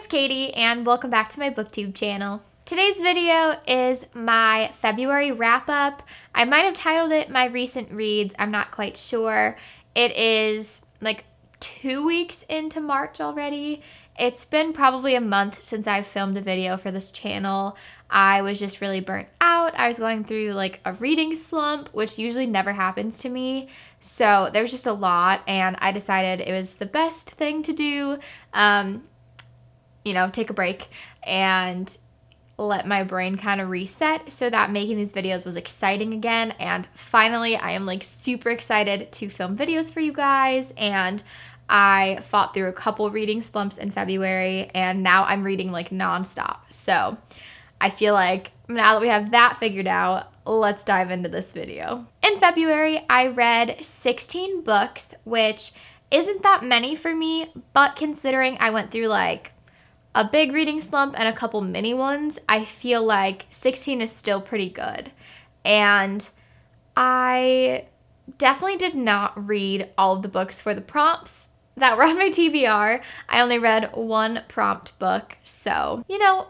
it's Katie and welcome back to my booktube channel. Today's video is my February wrap-up. I might have titled it My Recent Reads, I'm not quite sure. It is like 2 weeks into March already. It's been probably a month since I've filmed a video for this channel. I was just really burnt out. I was going through like a reading slump, which usually never happens to me. So there was just a lot and I decided it was the best thing to do. Take a break and let my brain kind of reset so that making these videos was exciting again. And finally, I am like super excited to film videos for you guys. And I fought through a couple reading slumps in February and now I'm reading like nonstop. So I feel like now that we have that figured out, let's dive into this video. In February, I read 16 books, which isn't that many for me, but considering I went through like a big reading slump and a couple mini ones, I feel like 16 is still pretty good. And I definitely did not read all of the books for the prompts that were on my TBR. I only read one prompt book, so,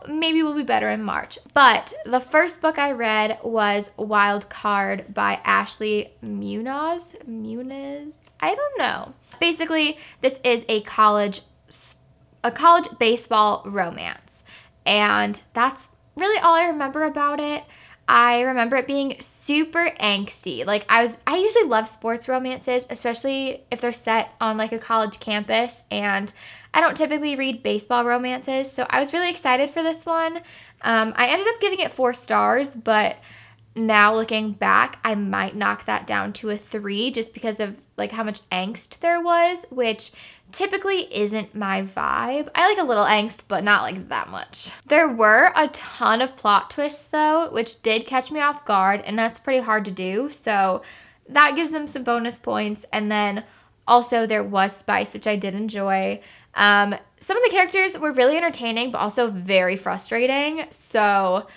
maybe we'll be better in March. But the first book I read was Wild Card by Ashley Muniz? I don't know. Basically, this is a college baseball romance, and that's really all I remember about it. I remember it being super angsty. Like I usually love sports romances, especially if they're set on like a college campus, and I don't typically read baseball romances, so I was really excited for this one. I ended up giving it 4 stars, but now looking back, I might knock that down to a 3 just because of like how much angst there was, which typically isn't my vibe. I like a little angst, but not like that much. There were a ton of plot twists though, which did catch me off guard, and that's pretty hard to do, so that gives them some bonus points. And then also there was spice, which I did enjoy. Some of the characters were really entertaining, but also very frustrating, so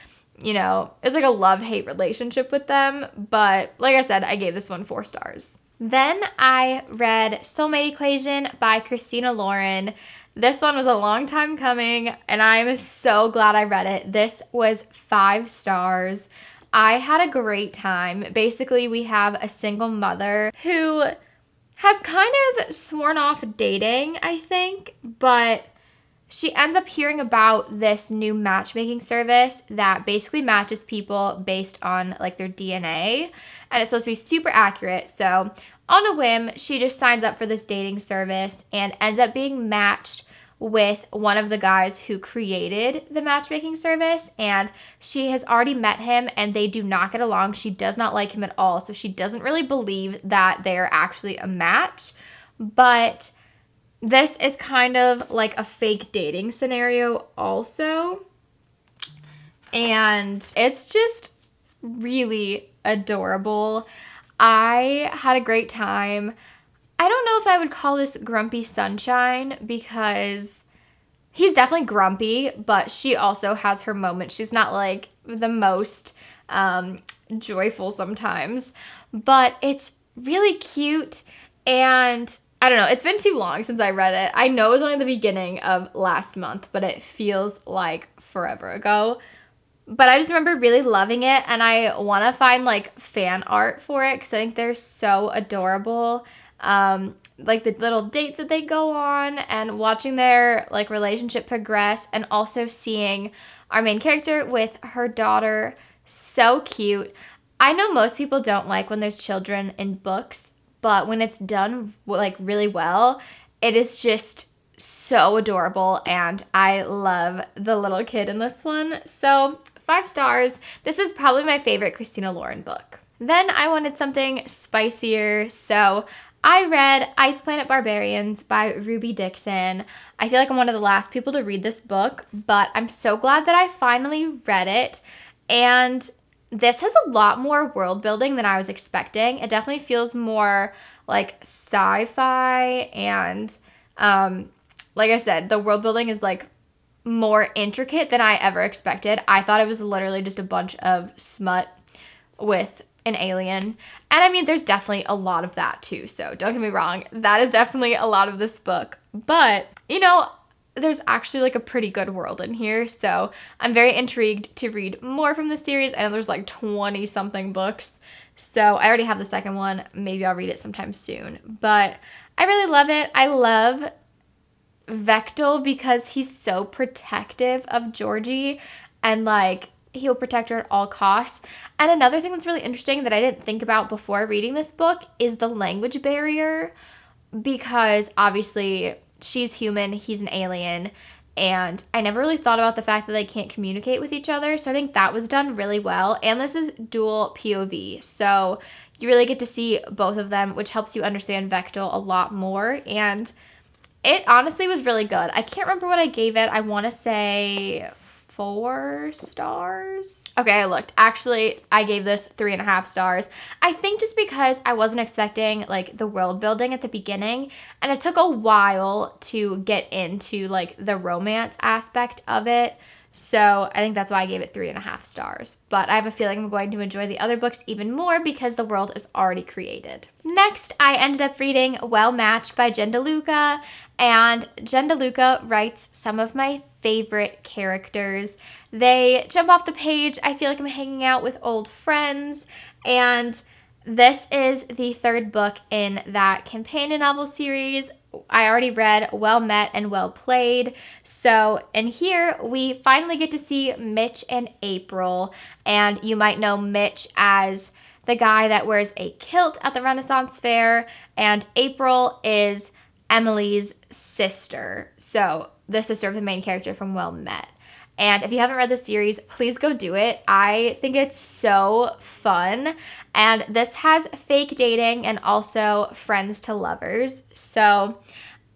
it's like a love-hate relationship with them, but like I said, I gave this one 4 stars. Then I read Soulmate Equation by Christina Lauren. This one was a long time coming, and I'm so glad I read it. This was 5 stars. I had a great time. Basically, we have a single mother who has kind of sworn off dating, I think, but she ends up hearing about this new matchmaking service that basically matches people based on like their DNA, and it's supposed to be super accurate. So on a whim, she just signs up for this dating service and ends up being matched with one of the guys who created the matchmaking service, and she has already met him and they do not get along. She does not like him at all, so she doesn't really believe that they're actually a match. But this is kind of like a fake dating scenario also, and it's just really adorable. I had a great time. I don't know if I would call this grumpy sunshine because he's definitely grumpy, but she also has her moments. She's not like the most joyful sometimes, but it's really cute. And I don't know, it's been too long since I read it. I know it was only the beginning of last month, but it feels like forever ago. But I just remember really loving it, and I want to find like fan art for it because I think they're so adorable. Like the little dates that they go on and watching their like relationship progress, and also seeing our main character with her daughter. So cute. I know most people don't like when there's children in books, but when it's done like really well, it is just so adorable, and I love the little kid in this one. So 5 stars. This is probably my favorite Christina Lauren book. Then I wanted something spicier, so I read Ice Planet Barbarians by Ruby Dixon. I feel like I'm one of the last people to read this book, but I'm so glad that I finally read it. And this has a lot more world building than I was expecting. It definitely feels more like sci-fi, and like I said, the world building is like more intricate than I ever expected. I thought it was literally just a bunch of smut with an alien. And I mean, there's definitely a lot of that too, so don't get me wrong. That is definitely a lot of this book. But, there's actually like a pretty good world in here. So I'm very intrigued to read more from the series. I know there's like 20 something books. So I already have the second one. Maybe I'll read it sometime soon. But I really love it. I love Vectel because he's so protective of Georgie and like he'll protect her at all costs. And another thing that's really interesting that I didn't think about before reading this book is the language barrier, because obviously she's human, he's an alien, and I never really thought about the fact that they can't communicate with each other. So I think that was done really well. And this is dual POV. So you really get to see both of them, which helps you understand Vectel a lot more. And it honestly was really good. I can't remember what I gave it. I want to say 4 stars. Okay, I looked. Actually, I gave this 3.5 stars. I think just because I wasn't expecting like the world building at the beginning, and it took a while to get into like the romance aspect of it. So I think that's why I gave it 3.5 stars. But I have a feeling I'm going to enjoy the other books even more because the world is already created. Next, I ended up reading Well Matched by Jen DeLuca. And Jen DeLuca writes some of my favorite characters. They jump off the page. I feel like I'm hanging out with old friends. And this is the third book in that companion novel series. I already read Well Met and Well Played. So in here, we finally get to see Mitch and April. And you might know Mitch as the guy that wears a kilt at the Renaissance Fair. And April is Emily's sister. So the sister of the main character from Well Met. And if you haven't read the series, please go do it. I think it's so fun. And this has fake dating and also friends to lovers. So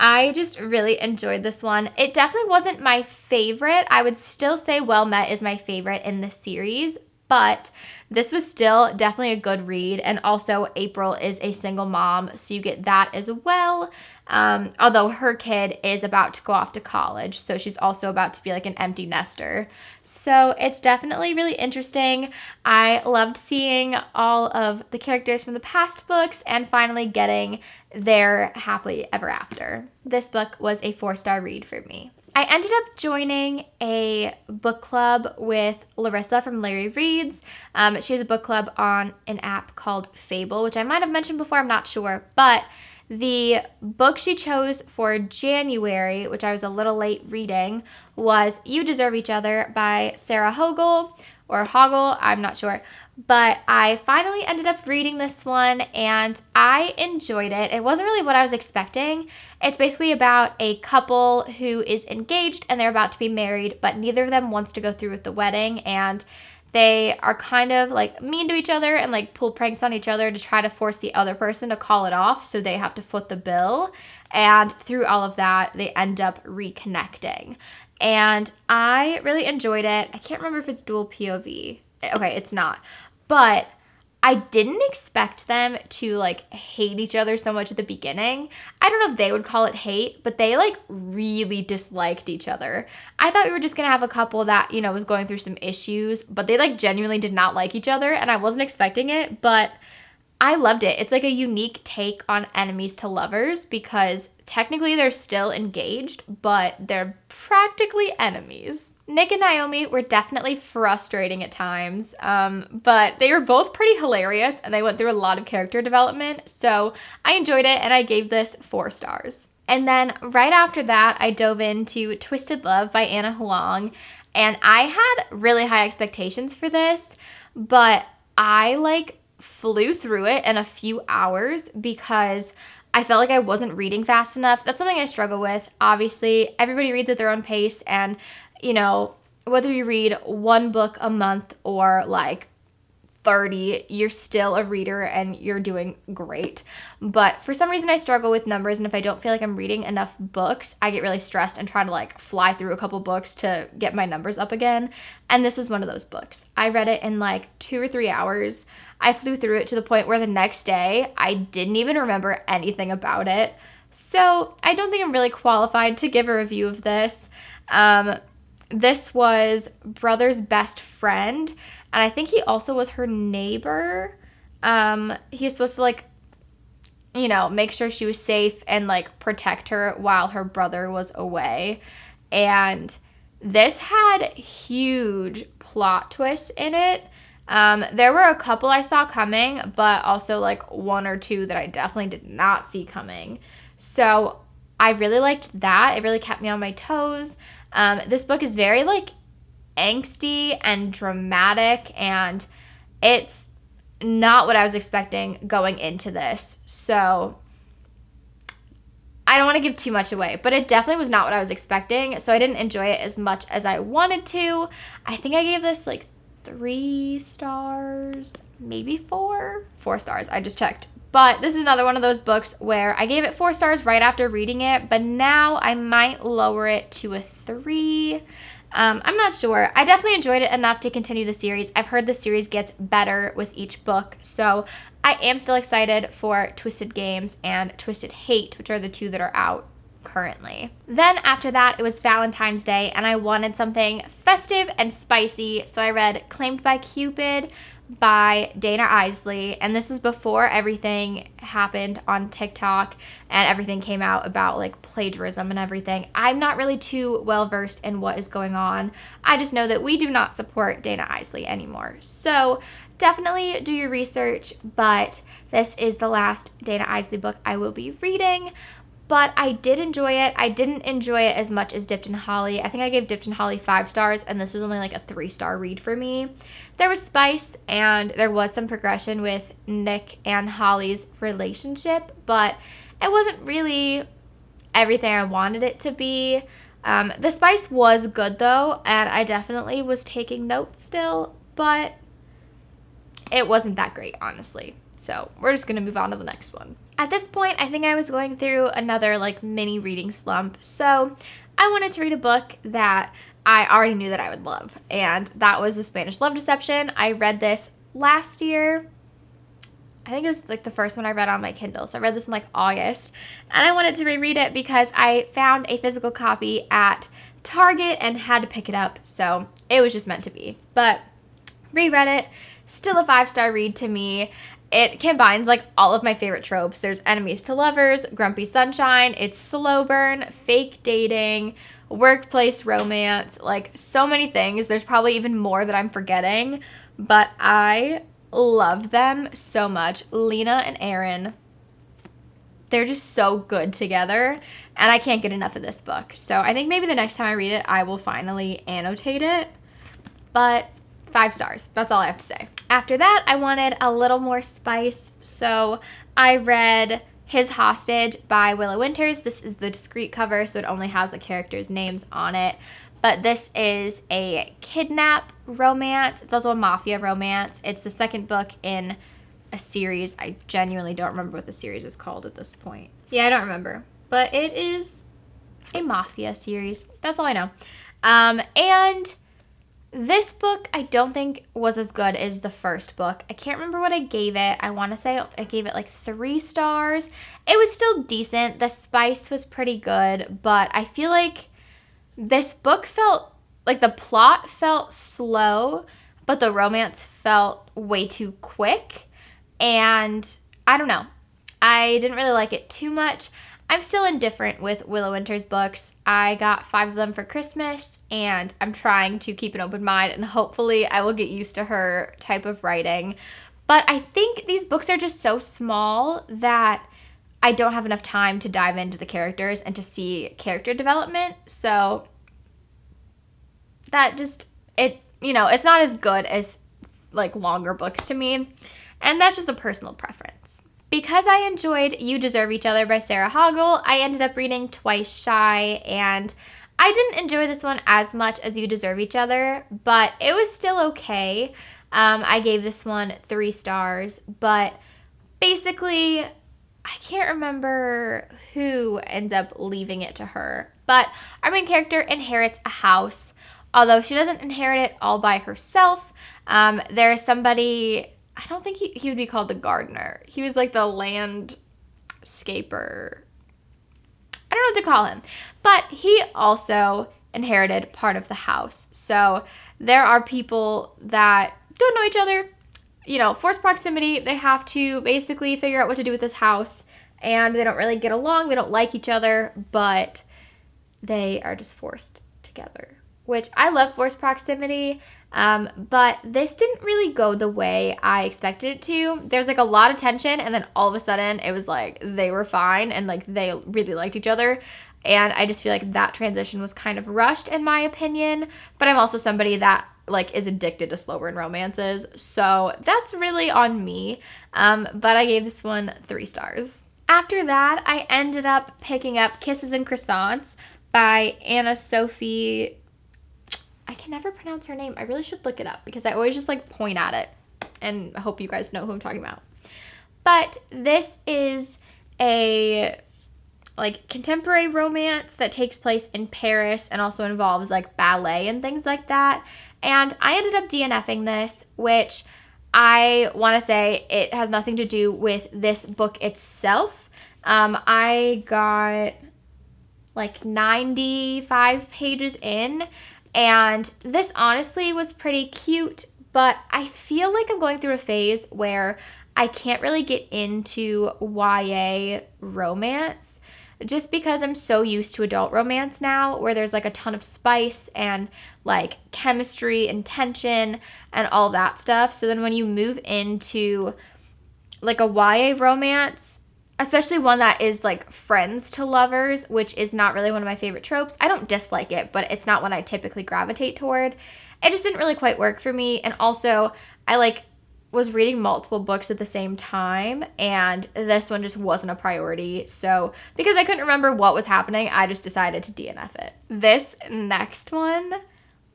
I just really enjoyed this one. It definitely wasn't my favorite. I would still say Well Met is my favorite in the series, but this was still definitely a good read. And also April is a single mom, so you get that as well. Although her kid is about to go off to college, so she's also about to be like an empty nester. So it's definitely really interesting. I loved seeing all of the characters from the past books and finally getting their happily ever after. This book was a 4-star read for me. I ended up joining a book club with Larissa from Larry Reads. She has a book club on an app called Fable, which I might have mentioned before, I'm not sure. But the book she chose for January, which I was a little late reading, was You Deserve Each Other by Sarah Hogel, or Hogel, I'm not sure. But I finally ended up reading this one and I enjoyed it. It wasn't really what I was expecting. It's basically about a couple who is engaged and they're about to be married, but neither of them wants to go through with the wedding, and they are kind of like mean to each other and like pull pranks on each other to try to force the other person to call it off, so they have to foot the bill. And through all of that, they end up reconnecting. And I really enjoyed it. I can't remember if it's dual POV. Okay, it's not. But I didn't expect them to like hate each other so much at the beginning. I don't know if they would call it hate, but they like really disliked each other. I thought we were just gonna have a couple that, you know, was going through some issues, but they like genuinely did not like each other, and I wasn't expecting it, but I loved it. It's like a unique take on enemies to lovers because technically they're still engaged, but they're practically enemies. Nick and Naomi were definitely frustrating at times, but they were both pretty hilarious and they went through a lot of character development, so I enjoyed it and I gave this 4 stars. And then right after that, I dove into Twisted Love by Anna Huang, and I had really high expectations for this, but I like flew through it in a few hours because I felt like I wasn't reading fast enough. That's something I struggle with. Obviously, everybody reads at their own pace, and you know, whether you read 1 book a month or like 30, you're still a reader and you're doing great. But for some reason I struggle with numbers, and if I don't feel like I'm reading enough books, I get really stressed and try to like fly through a couple books to get my numbers up again. And this was one of those books. I read it in like 2 or 3 hours. I flew through it to the point where the next day I didn't even remember anything about it. So I don't think I'm really qualified to give a review of this. This was Brother's best friend, and I think he also was her neighbor. He was supposed to like, you know, make sure she was safe and like protect her while her brother was away. and this had huge plot twists in it. There were a couple I saw coming, but also like one or two that I definitely did not see coming. So I really liked that. It really kept me on my toes. This book is very like angsty and dramatic, and it's not what I was expecting going into this. So I don't want to give too much away, but it definitely was not what I was expecting. So I didn't enjoy it as much as I wanted to. I think I gave this like 3 stars, maybe 4. 4 stars. I just checked. But this is another one of those books where I gave it 4 stars right after reading it, but now I might lower it to a 3. I'm not sure. I definitely enjoyed it enough to continue the series. I've heard the series gets better with each book, so I am still excited for Twisted Games and Twisted Hate, which are the 2 that are out currently. Then after that, it was Valentine's Day, and I wanted something festive and spicy, so I read Claimed by Cupid by Dana Isley, and this was before everything happened on TikTok and everything came out about like plagiarism and everything. I'm not really too well versed in what is going on. I just know that we do not support Dana Isley anymore. So definitely do your research, but this is the last Dana Isley book I will be reading. But I did enjoy it. I didn't enjoy it as much as Dipped in Holly. I think I gave Dipped in Holly 5 stars, and this was only like a 3-star read for me. There was spice, and there was some progression with Nick and Holly's relationship, but it wasn't really everything I wanted it to be. The spice was good, though, and I definitely was taking notes still, but it wasn't that great, honestly. So we're just going to move on to the next one. At this point, I think I was going through another like mini reading slump. So I wanted to read a book that I already knew that I would love. And that was The Spanish Love Deception. I read this last year. I think it was like the first one I read on my Kindle. So I read this in like August. And I wanted to reread it because I found a physical copy at Target and had to pick it up. So it was just meant to be. But reread it. Still a 5-star read to me. It combines like all of my favorite tropes. There's enemies to lovers, grumpy sunshine, it's slow burn, fake dating, workplace romance, like so many things. There's probably even more that I'm forgetting, but I love them so much. Lena and Aaron, they're just so good together, and I can't get enough of this book. So I think maybe the next time I read it, I will finally annotate it, but 5 stars. That's all I have to say. After that, I wanted a little more spice, so I read His Hostage by Willow Winters. This is the discreet cover, so it only has the characters' names on it. But this is a kidnap romance. It's also a mafia romance. It's the second book in a series. I genuinely don't remember what the series is called at this point. Yeah, I don't remember. But it is a mafia series. That's all I know. And this book I don't think was as good as the first book. I can't remember what I gave it. I want to say I gave it like 3 stars. It was still decent. The spice was pretty good, but I feel like this book felt like the plot felt slow, but the romance felt way too quick. And I don't know. I didn't really like it too much. I'm still indifferent with Willow Winters books. I got 5 of them for Christmas, and I'm trying to keep an open mind, and hopefully I will get used to her type of writing. But I think these books are just so small that I don't have enough time to dive into the characters and to see character development. So that just, it's not as good as like longer books to me. And that's just a personal preference. Because I enjoyed You Deserve Each Other by Sarah Hoggle, I ended up reading Twice Shy, and I didn't enjoy this one as much as You Deserve Each Other, but it was still okay. I gave this one 3 stars, but basically, I can't remember who ends up leaving it to her, but our main character inherits a house, although she doesn't inherit it all by herself. There is somebody, I don't think he would be called the gardener. He was like the landscaper. I don't know what to call him. But he also inherited part of the house. So there are people that don't know each other. Forced proximity. They have to basically figure out what to do with this house. And they don't really get along. They don't like each other. But they are just forced together, which I love forced proximity. But this didn't really go the way I expected it to. There's like a lot of tension, and then all of a sudden it was like they were fine and like they really liked each other. And I just feel like that transition was kind of rushed in my opinion. But I'm also somebody that like is addicted to slow burn romances, so that's really on me. But I gave this one 3 stars. After that, I ended up picking up Kisses and Croissants by Anna Sophie. I can never pronounce her name. I really should look it up because I always just like point at it and hope you guys know who I'm talking about. But this is a like contemporary romance that takes place in Paris and also involves like ballet and things like that. And I ended up DNFing this, which I want to say it has nothing to do with this book itself. I got like 95 pages in, and this honestly was pretty cute, but I feel like I'm going through a phase where I can't really get into YA romance just because I'm so used to adult romance now, where there's like a ton of spice and like chemistry and tension and all that stuff. So then when you move into like a YA romance, especially one that is like friends to lovers, which is not really one of my favorite tropes. I don't dislike it, but it's not one I typically gravitate toward. It just didn't really quite work for me. And also, I like was reading multiple books at the same time, and this one just wasn't a priority. So because I couldn't remember what was happening, I just decided to DNF it. This next one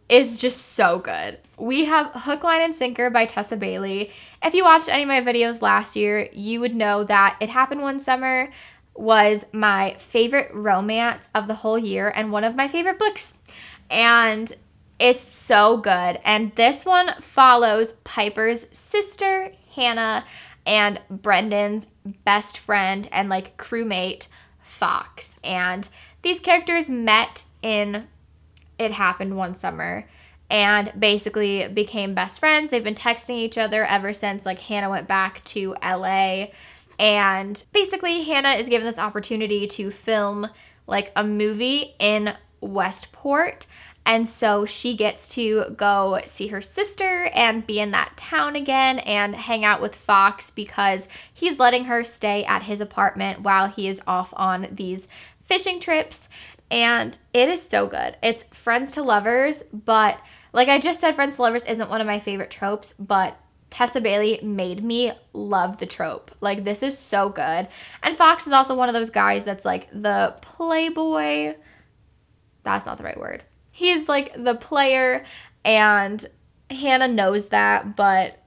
is just so good. We have Hook, Line, and Sinker by Tessa Bailey. If you watched any of my videos last year, you would know that It Happened One Summer was my favorite romance of the whole year and one of my favorite books. And it's so good. And this one follows Piper's sister, Hannah, and Brendan's best friend and like crewmate, Fox. And these characters met in It Happened One Summer and basically became best friends. They've been texting each other ever since like Hannah went back to LA. And basically Hannah is given this opportunity to film like a movie in Westport. And so she gets to go see her sister and be in that town again and hang out with Fox because he's letting her stay at his apartment while he is off on these fishing trips. And it is so good. It's friends to lovers, but like I just said, friends to lovers isn't one of my favorite tropes, but Tessa Bailey made me love the trope. Like, this is so good. And Fox is also one of those guys that's like the playboy. That's not the right word. He's like the player, and Hannah knows that, but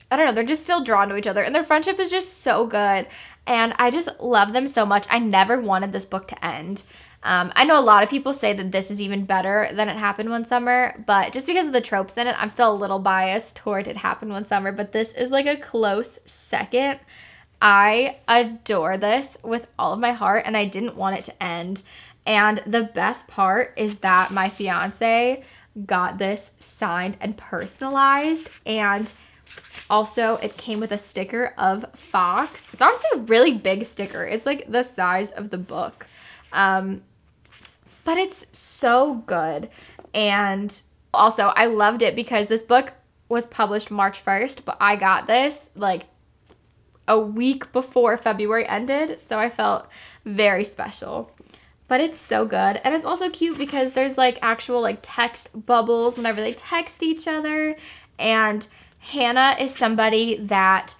I don't know, they're just still drawn to each other, and their friendship is just so good, and I just love them so much. I never wanted this book to end. I know a lot of people say that this is even better than It Happened One Summer, but just because of the tropes in it, I'm still a little biased toward It Happened One Summer, but this is like a close second. I adore this with all of my heart, and I didn't want it to end. And the best part is that my fiance got this signed and personalized, and also it came with a sticker of Fox. It's honestly a really big sticker. It's like the size of the book. But it's so good. And also I loved it because this book was published March 1st, but I got this like a week before February ended, so I felt very special. But it's so good. And it's also cute because there's like actual like text bubbles whenever they text each other. And Hannah is somebody that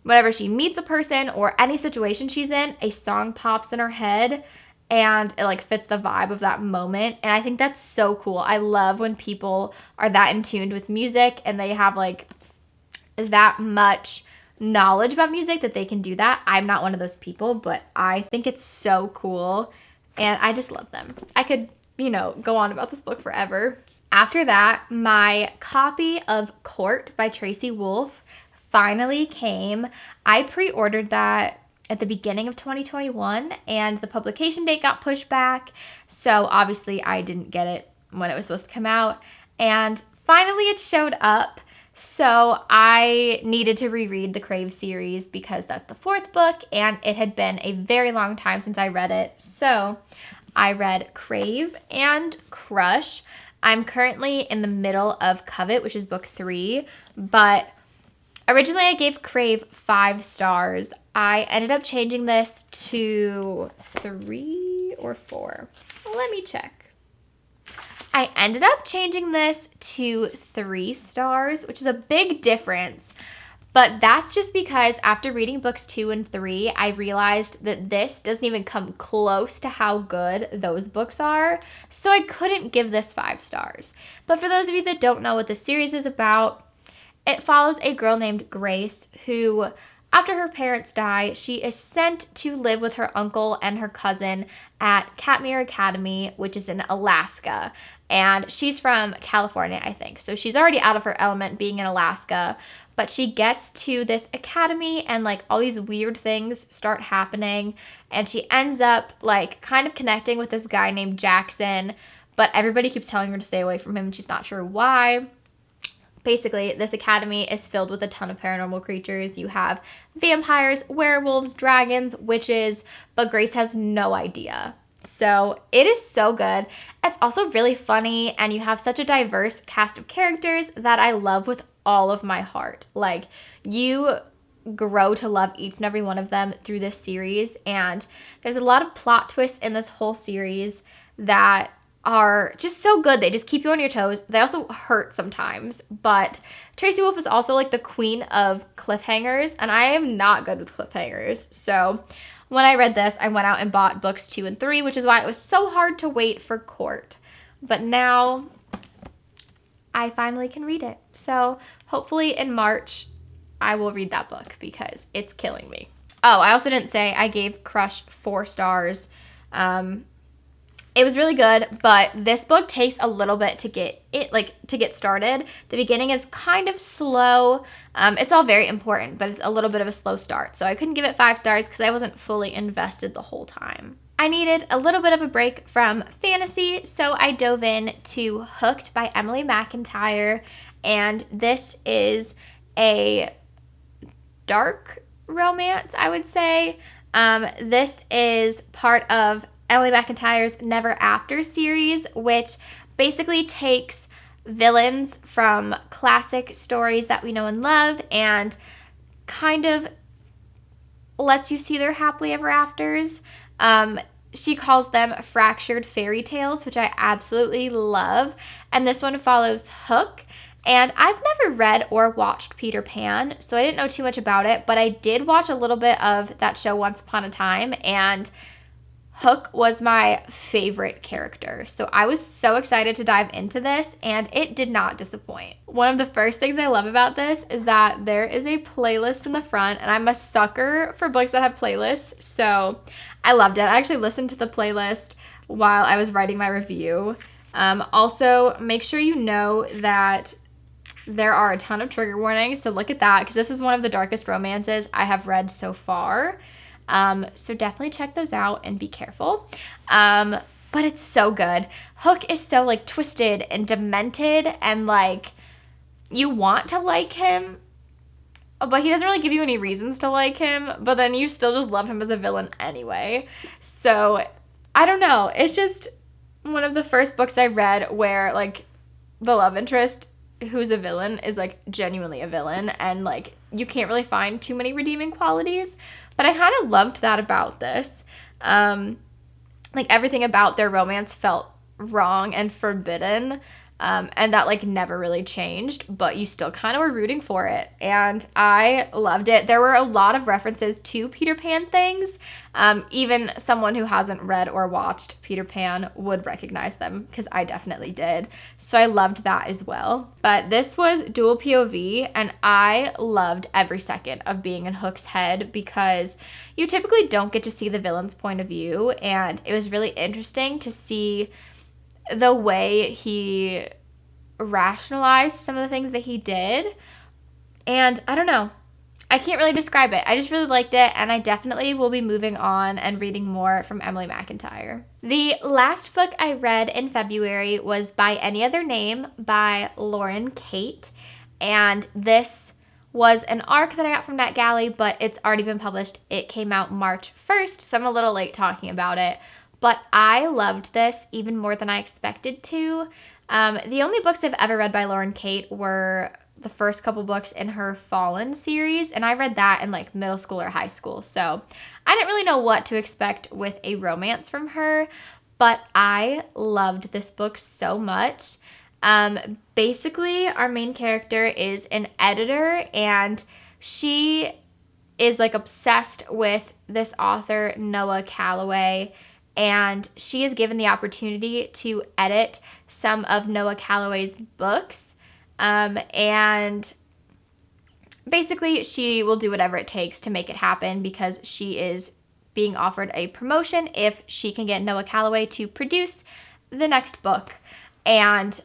whenever she meets a person or any situation she's in, a song pops in her head and it like fits the vibe of that moment. And I think that's so cool. I love when people are that in tune with music and they have like that much knowledge about music that they can do that. I'm not one of those people, but I think it's so cool. And I just love them. I could, go on about this book forever. After that, my copy of Court by Tracy Wolff finally came. I pre-ordered that at the beginning of 2021, and the publication date got pushed back. So obviously I didn't get it when it was supposed to come out. And finally it showed up. So I needed to reread the Crave series because that's the 4th book, and it had been a very long time since I read it. So I read Crave and Crush. I'm currently in the middle of Covet, which is book 3, but originally I gave Crave 5 stars. I ended up changing this to 3 or 4. Let me check. I ended up changing this to 3 stars, which is a big difference. But that's just because after reading books 2 and 3, I realized that this doesn't even come close to how good those books are. So I couldn't give this 5 stars. But for those of you that don't know what the series is about, it follows a girl named Grace who, after her parents die, she is sent to live with her uncle and her cousin at Katmere Academy, which is in Alaska. And she's from California, I think. So she's already out of her element being in Alaska. But she gets to this academy and like all these weird things start happening. And she ends up like kind of connecting with this guy named Jackson. But everybody keeps telling her to stay away from him and she's not sure why. Basically, this academy is filled with a ton of paranormal creatures. You have vampires, werewolves, dragons, witches, but Grace has no idea. So it is so good. It's also really funny, and you have such a diverse cast of characters that I love with all of my heart. Like, you grow to love each and every one of them through this series, and there's a lot of plot twists in this whole series that are just so good. They just keep you on your toes. They also hurt sometimes, but Tracy Wolff is also like the queen of cliffhangers, and I am not good with cliffhangers. So when I read this, I went out and bought books 2 and 3, which is why it was so hard to wait for Court. But now I finally can read it. So hopefully in March, I will read that book because it's killing me. Oh, I also didn't say I gave Crush 4 stars. It was really good, but this book takes a little bit to get started. The beginning is kind of slow. It's all very important, but it's a little bit of a slow start. So I couldn't give it 5 stars because I wasn't fully invested the whole time. I needed a little bit of a break from fantasy, so I dove in to Hooked by Emily McIntyre, and this is a dark romance, I would say. This is part of Emily McIntyre's Never After series, which basically takes villains from classic stories that we know and love and kind of lets you see their happily ever afters. She calls them fractured fairy tales, which I absolutely love. And this one follows Hook. And I've never read or watched Peter Pan, so I didn't know too much about it, but I did watch a little bit of that show Once Upon a Time, and Hook was my favorite character. So I was so excited to dive into this, and it did not disappoint. One of the first things I love about this is that there is a playlist in the front, and I'm a sucker for books that have playlists, so I loved it. I actually listened to the playlist while I was writing my review. Also, make sure you know that there are a ton of trigger warnings, so look at that, because this is one of the darkest romances I have read so far. So definitely check those out and be careful. But it's so good. Hook is so like twisted and demented, and like you want to like him, but he doesn't really give you any reasons to like him, but then you still just love him as a villain anyway. So I don't know. It's just one of the first books I read where like the love interest who's a villain is like genuinely a villain, and like you can't really find too many redeeming qualities. But I kind of loved that about this. Like everything about their romance felt wrong and forbidden. And that like never really changed, but you still kind of were rooting for it. And I loved it. There were a lot of references to Peter Pan things. Even someone who hasn't read or watched Peter Pan would recognize them, because I definitely did. So I loved that as well. But this was dual POV, and I loved every second of being in Hook's head, because you typically don't get to see the villain's point of view, and it was really interesting to see the way he rationalized some of the things that he did. And I don't know. I can't really describe it. I just really liked it, and I definitely will be moving on and reading more from Emily McIntyre. The last book I read in February was By Any Other Name by Lauren Kate. And this was an ARC that I got from NetGalley, but it's already been published. It came out March 1st, so I'm a little late talking about it. but I loved this even more than I expected to. The only books I've ever read by Lauren Kate were the first couple books in her Fallen series, and I read that in like middle school or high school, so I didn't really know what to expect with a romance from her, but I loved this book so much. Basically, our main character is an editor, and she is like obsessed with this author, Noah Calloway, and she is given the opportunity to edit some of Noah Calloway's books. And basically, she will do whatever it takes to make it happen because she is being offered a promotion if she can get Noah Calloway to produce the next book. And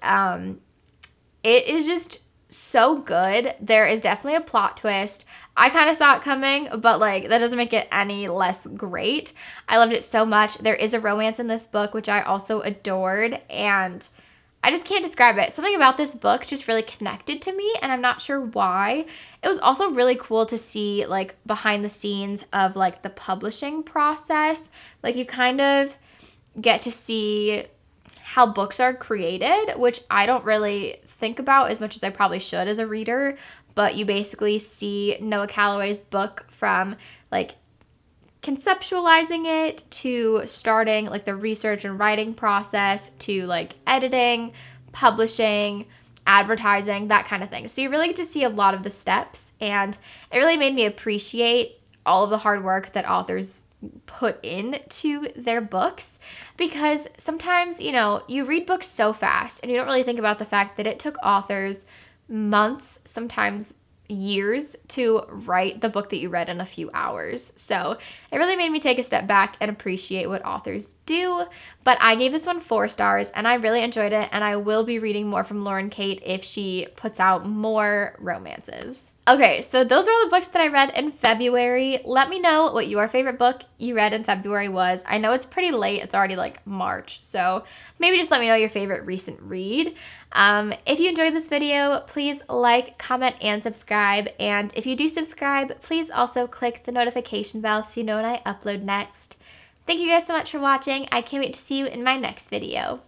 it is just so good. There is definitely a plot twist. I kind of saw it coming, but like that doesn't make it any less great. I loved it so much. There is a romance in this book, which I also adored, and I just can't describe it. Something about this book just really connected to me, and I'm not sure why. It was also really cool to see like behind the scenes of like the publishing process. Like you kind of get to see how books are created, which I don't really think about as much as I probably should as a reader, but you basically see Noah Calloway's book from like conceptualizing it to starting like the research and writing process to like editing, publishing, advertising, that kind of thing. So you really get to see a lot of the steps, and it really made me appreciate all of the hard work that authors put into their books, because sometimes, you know, you read books so fast and you don't really think about the fact that it took authors months, sometimes years, to write the book that you read in a few hours. So it really made me take a step back and appreciate what authors do. But I gave this one 4 stars, and I really enjoyed it, and I will be reading more from Lauren Kate if she puts out more romances. Okay, so those are all the books that I read in February. Let me know what your favorite book you read in February was. I know it's pretty late. It's already like March, so maybe just let me know your favorite recent read. If you enjoyed this video, please like, comment, and subscribe. And if you do subscribe, please also click the notification bell so you know when I upload next. Thank you guys so much for watching. I can't wait to see you in my next video.